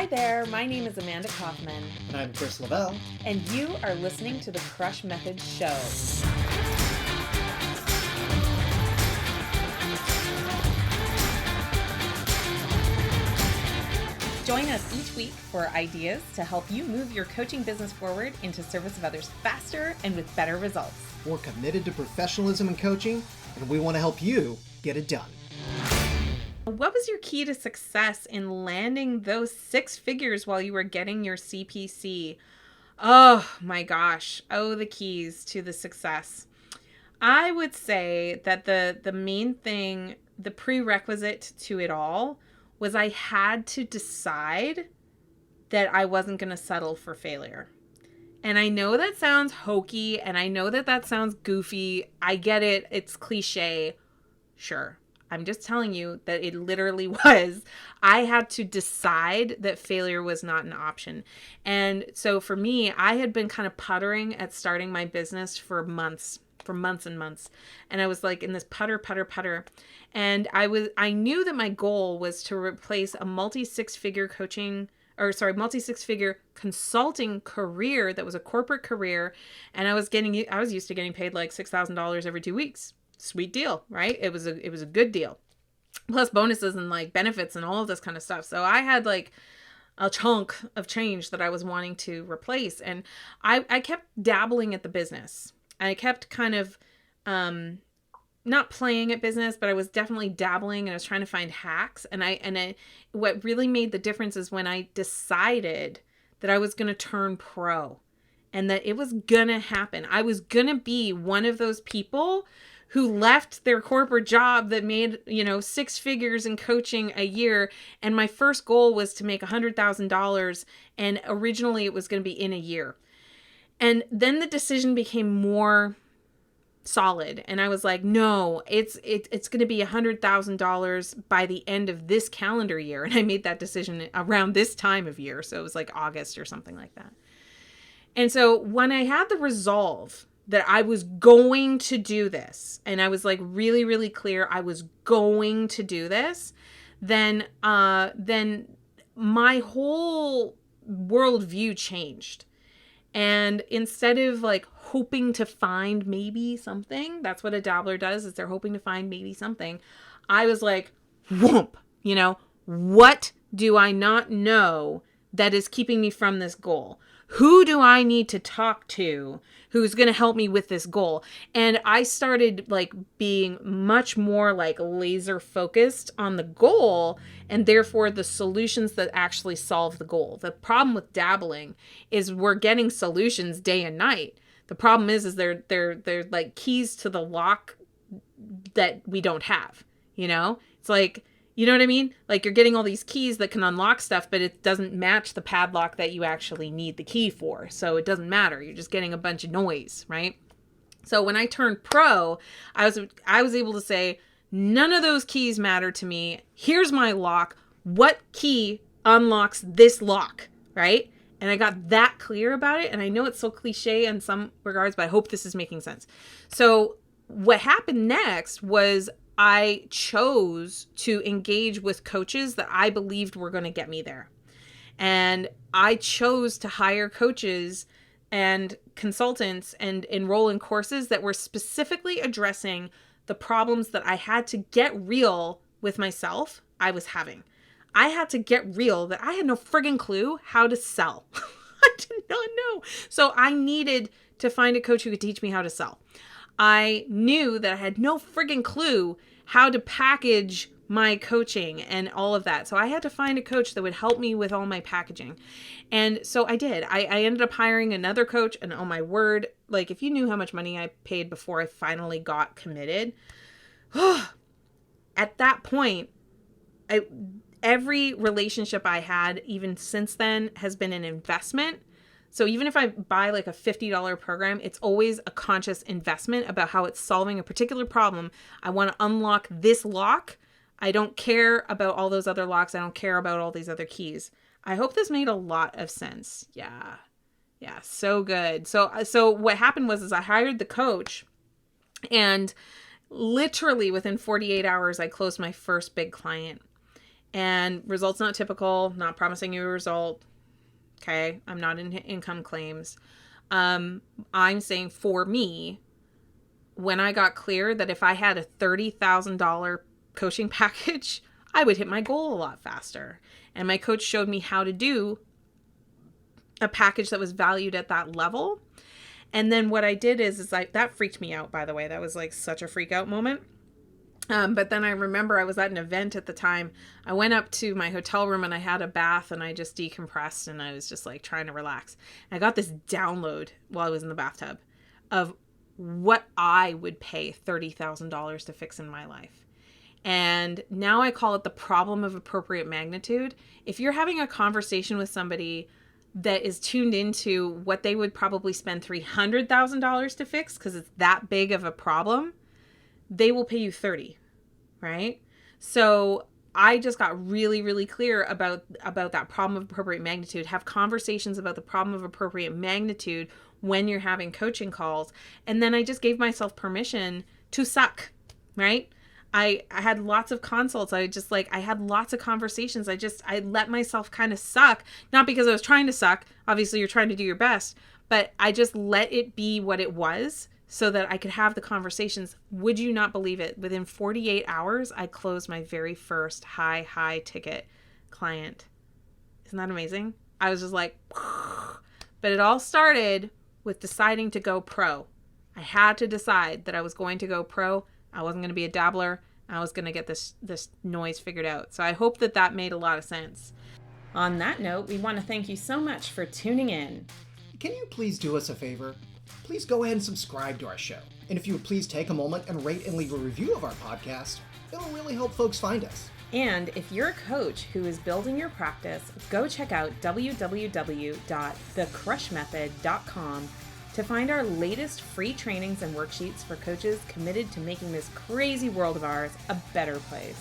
Hi there, my name is Amanda Kaufman, And I'm Chris Lavelle. and you are listening to the Crush Method Show. Join us each week for ideas to help you move your coaching business forward into service of others faster and with better results. We're committed to professionalism in coaching, and we want to help you get it done. What was your key to success in landing those 6 figures while you were getting your CPC? Oh my gosh. Oh, the keys to the success. I would say that the main thing, the prerequisite to it all, was I had to decide that I wasn't going to settle for failure. And I know that sounds hokey, and I know that sounds goofy. I get it. It's cliche. Sure. I'm just telling you that it literally was. I had to decide that failure was not an option. And so for me, I had been kind of puttering at starting my business for months and months. And I was like in this putter. And I knew that my goal was to replace a multi-six-figure consulting career that was a corporate career. And I was used to getting paid like $6,000 every 2 weeks. Sweet deal, right? It was a good deal. Plus bonuses and like benefits and all of this kind of stuff. So I had like a chunk of change that I was wanting to replace. And I kept dabbling at the business. I kept kind of not playing at business, but I was definitely dabbling, and I was trying to find hacks. And what really made the difference is when I decided that I was going to turn pro and that it was going to happen. I was going to be one of those people who left their corporate job that made, 6 figures in coaching a year. And my first goal was to make $100,000. And originally it was going to be in a year. And then the decision became more solid. And I was like, no, it's going to be $100,000 by the end of this calendar year. And I made that decision around this time of year. So it was like August or something like that. And so when I had the resolve that I was going to do this, and I was like really, really clear I was going to do this, then my whole worldview changed. And instead of like hoping to find maybe something, that's what a dabbler does, is they're hoping to find maybe something. I was like, whoomp, what do I not know that is keeping me from this goal? Who do I need to talk to who's going to help me with this goal? And I started like being much more like laser focused on the goal, and therefore the solutions that actually solve the goal. The problem with dabbling is we're getting solutions day and night. The problem is they're like keys to the lock that we don't have, It's like, you know what I mean? Like you're getting all these keys that can unlock stuff, but it doesn't match the padlock that you actually need the key for. So it doesn't matter. You're just getting a bunch of noise, right? So when I turned pro, I was able to say, none of those keys matter to me. Here's my lock. What key unlocks this lock, right? And I got that clear about it. And I know it's so cliche in some regards, but I hope this is making sense. So what happened next was I chose to engage with coaches that I believed were going to get me there. And I chose to hire coaches and consultants and enroll in courses that were specifically addressing the problems that I had to get real with myself I was having. I had to get real that I had no friggin' clue how to sell. I did not know. So I needed to find a coach who could teach me how to sell. I knew that I had no friggin' clue how to package my coaching and all of that. So I had to find a coach that would help me with all my packaging. And so I did. I ended up hiring another coach, and oh my word, like if you knew how much money I paid before I finally got committed, at that point, every relationship I had even since then has been an investment. So even if I buy like a $50 program, it's always a conscious investment about how it's solving a particular problem. I want to unlock this lock. I don't care about all those other locks. I don't care about all these other keys. I hope this made a lot of sense. Yeah. So good. So what happened was I hired the coach, and literally within 48 hours, I closed my first big client. And results not typical, not promising you a result. Okay, I'm not in income claims. I'm saying for me, when I got clear that if I had a $30,000 coaching package, I would hit my goal a lot faster. And my coach showed me how to do a package that was valued at that level. And then what I did is like, that freaked me out, by the way. That was like such a freak out moment. But then I remember I was at an event at the time. I went up to my hotel room and I had a bath and I just decompressed and I was just like trying to relax. And I got this download while I was in the bathtub of what I would pay $30,000 to fix in my life. And now I call it the problem of appropriate magnitude. If you're having a conversation with somebody that is tuned into what they would probably spend $300,000 to fix because it's that big of a problem, they will pay you 30, right? So I just got really, really clear about that problem of appropriate magnitude. Have conversations about the problem of appropriate magnitude when you're having coaching calls. And then I just gave myself permission to suck, right? I had lots of consults. I had lots of conversations. I let myself kind of suck, not because I was trying to suck. Obviously you're trying to do your best, but I just let it be what it was so that I could have the conversations. Would you not believe it? Within 48 hours, I closed my very first high ticket client. Isn't that amazing? I was just like, but it all started with deciding to go pro. I had to decide that I was going to go pro. I wasn't going to be a dabbler. I was going to get this noise figured out. So I hope that made a lot of sense. On that note, we want to thank you so much for tuning in. Can you please do us a favor? Please go ahead and subscribe to our show. And if you would please take a moment and rate and leave a review of our podcast, it'll really help folks find us. And if you're a coach who is building your practice, go check out www.thecrushmethod.com to find our latest free trainings and worksheets for coaches committed to making this crazy world of ours a better place.